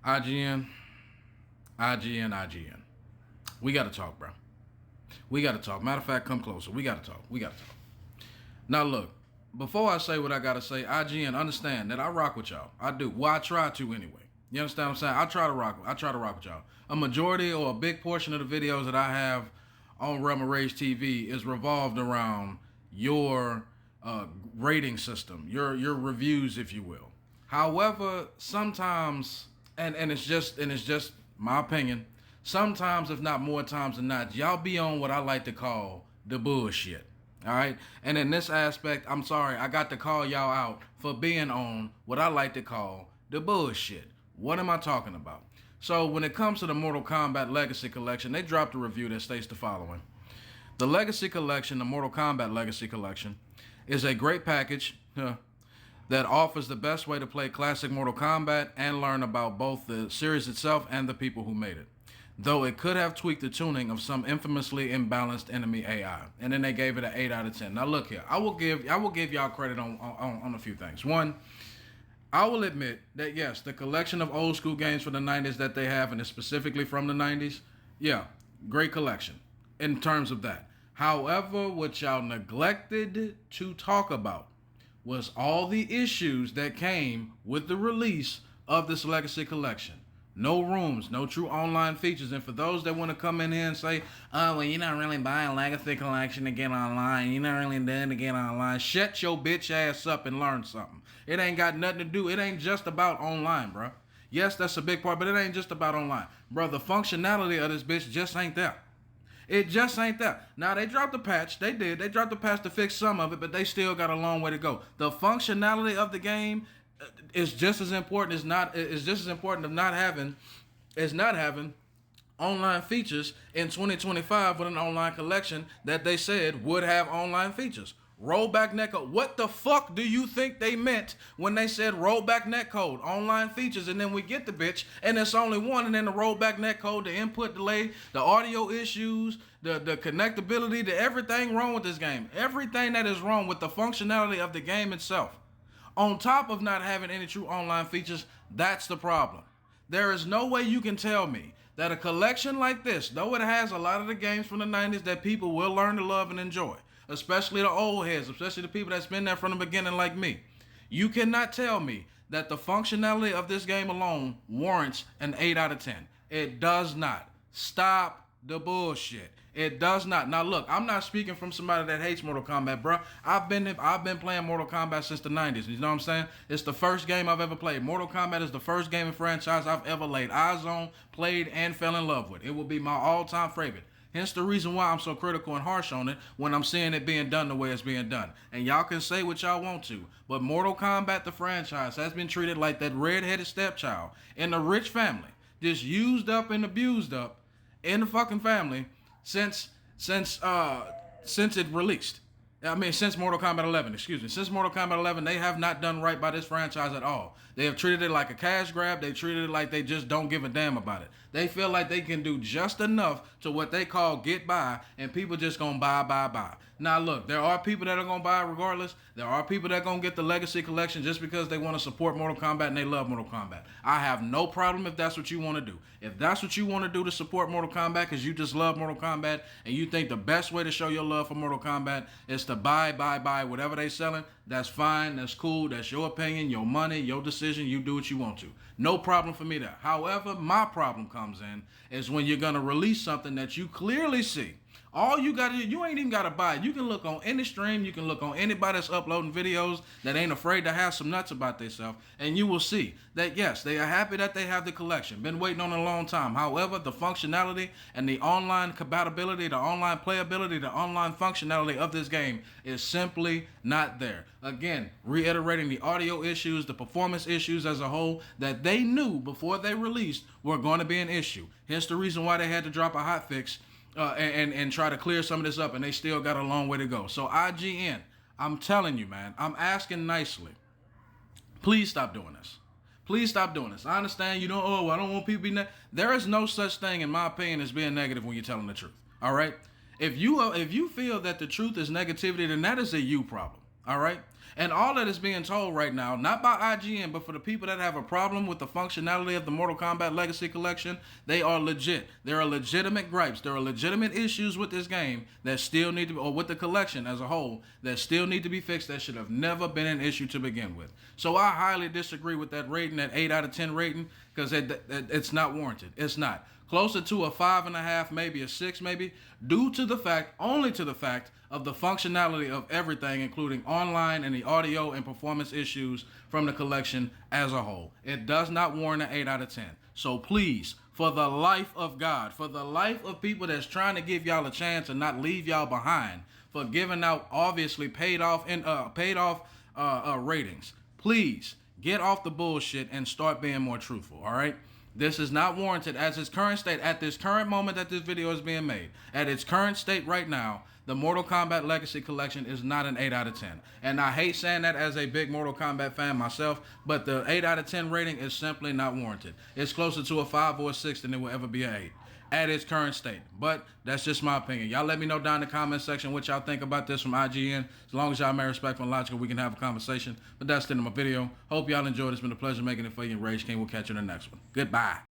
IGN, IGN. We got to talk, bro. We got to talk. Matter of fact, come closer. We got to talk. Now, look, before I say what I got to say, IGN, understand that I rock with y'all. I do. Well, I try to anyway. You understand what I'm saying? I try to rock with y'all. A majority or a big portion of the videos that I have on Realm of Rage TV is revolved around your rating system, your reviews, if you will. However, sometimes, and it's just my opinion, sometimes, if not more times than not, y'all be on what I like to call the bullshit. All right. And in this aspect, I'm sorry, I got to call y'all out for being on what I like to call the bullshit. What am I talking about? So when it comes to the Mortal Kombat Legacy Collection, they dropped a review that states the following. The Legacy Collection, the Mortal Kombat Legacy Collection, is a great package that offers the best way to play classic Mortal Kombat and learn about both the series itself and the people who made it. Though it could have tweaked the tuning of some infamously imbalanced enemy AI. And then they gave it an 8 out of 10. Now look here, I will give y'all credit on a few things. One, I will admit that yes, the collection of old school games from the 90s that they have, and it's specifically from the 90s, yeah, great collection in terms of that. However, what y'all neglected to talk about was all the issues that came with the release of this Legacy Collection. No rooms, no true online features. And for those that want to come in here and say, oh, well, you're not really buying Legacy Collection to get online. You're not really doing to get online. Shut your bitch ass up and learn something. It ain't got nothing to do. It ain't just about online, bro. Yes, that's a big part, but it ain't just about online. Bro, the functionality of this bitch just ain't there. It just ain't there. Now, they dropped the patch. They did. They dropped the patch to fix some of it, but they still got a long way to go. The functionality of the game is just as important as not having online features in 2025 with an online collection that they said would have online features. Rollback netcode. What the fuck do you think they meant when they said rollback netcode, online features, and then we get the bitch and it's only one, and then the rollback netcode, the input delay, the audio issues, the connectability, the everything wrong with this game. Everything that is wrong with the functionality of the game itself. On top of not having any true online features, that's the problem. There is no way you can tell me that a collection like this, though it has a lot of the games from the 90s that people will learn to love and enjoy, especially the old heads, especially the people that's been there from the beginning like me, you cannot tell me that the functionality of this game alone warrants an 8 out of 10. It does not. Stop the bullshit. It does not. Now look, I'm not speaking from somebody that hates Mortal Kombat, bro. I've been playing Mortal Kombat since the 90s. You know what I'm saying? It's the first game I've ever played. Mortal Kombat is the first game and franchise I've ever laid eyes on, played, and fell in love with. It will be my all-time favorite. Hence the reason why I'm so critical and harsh on it when I'm seeing it being done the way it's being done. And y'all can say what y'all want to, but Mortal Kombat, the franchise, has been treated like that red-headed stepchild in a rich family, just used up and abused up in the fucking family since it released. Since Mortal Kombat 11, Since Mortal Kombat 11, they have not done right by this franchise at all. They have treated it like a cash grab. They treated it like they just don't give a damn about it. They feel like they can do just enough to what they call get by, and people just gonna buy. Now look, there are people that are gonna buy regardless. There are people that are gonna get the Legacy Collection just because they want to support Mortal Kombat and they love Mortal Kombat. I have no problem if that's what you want to do. If that's what you want to do to support Mortal Kombat because you just love Mortal Kombat and you think the best way to show your love for Mortal Kombat is to buy whatever they selling, that's fine, that's cool, that's your opinion, your money, your decision, you do what you want to. No problem for me there. However, my problem comes in is when you're gonna release something that you clearly see. All you gotta do, you ain't even gotta buy it. You can look on any stream, you can look on anybody that's uploading videos that ain't afraid to have some nuts about themselves, and you will see that yes, they are happy that they have the collection. Been waiting on it a long time. However, the functionality and the online compatibility, the online playability, the online functionality of this game is simply not there. Again, reiterating the audio issues, the performance issues as a whole that they knew before they released were going to be an issue. Hence the reason why they had to drop a hotfix and try to clear some of this up, and they still got a long way to go. So IGN, I'm telling you, man, I'm asking nicely. Please stop doing this. Please stop doing this. I understand you don't, I don't want people to be there is no such thing, in my opinion, as being negative when you're telling the truth. All right? If you feel that the truth is negativity, then that is a you problem. All right? And all that is being told right now, not by IGN, but for the people that have a problem with the functionality of the Mortal Kombat Legacy Collection, they are legit. There are legitimate gripes. There are legitimate issues with this game that still need to be, or with the collection as a whole, that still need to be fixed, that should have never been an issue to begin with. So I highly disagree with that rating, that 8 out of 10 rating, because it's not warranted. It's not. Closer to a 5.5, maybe a 6, maybe, due to the fact, only to the fact of the functionality of everything, including online and the audio and performance issues from the collection as a whole. It does not warrant an 8 out of 10. So please, for the life of God, for the life of people that's trying to give y'all a chance and not leave y'all behind, for giving out obviously paid off ratings, please get off the bullshit and start being more truthful. All right. This is not warranted as its current state, at this current moment that this video is being made. At its current state right now, the Mortal Kombat Legacy Collection is not an 8 out of 10. And I hate saying that as a big Mortal Kombat fan myself, but the 8 out of 10 rating is simply not warranted. It's closer to a 5 or a 6 than it will ever be an 8 at its current state. But that's just my opinion. Y'all let me know down in the comment section what y'all think about this from IGN. As long as y'all may respectful and logical, we can have a conversation. But that's the end of my video. Hope y'all enjoyed. It's been a pleasure making it for you. Rage King will catch you in the next one. Goodbye.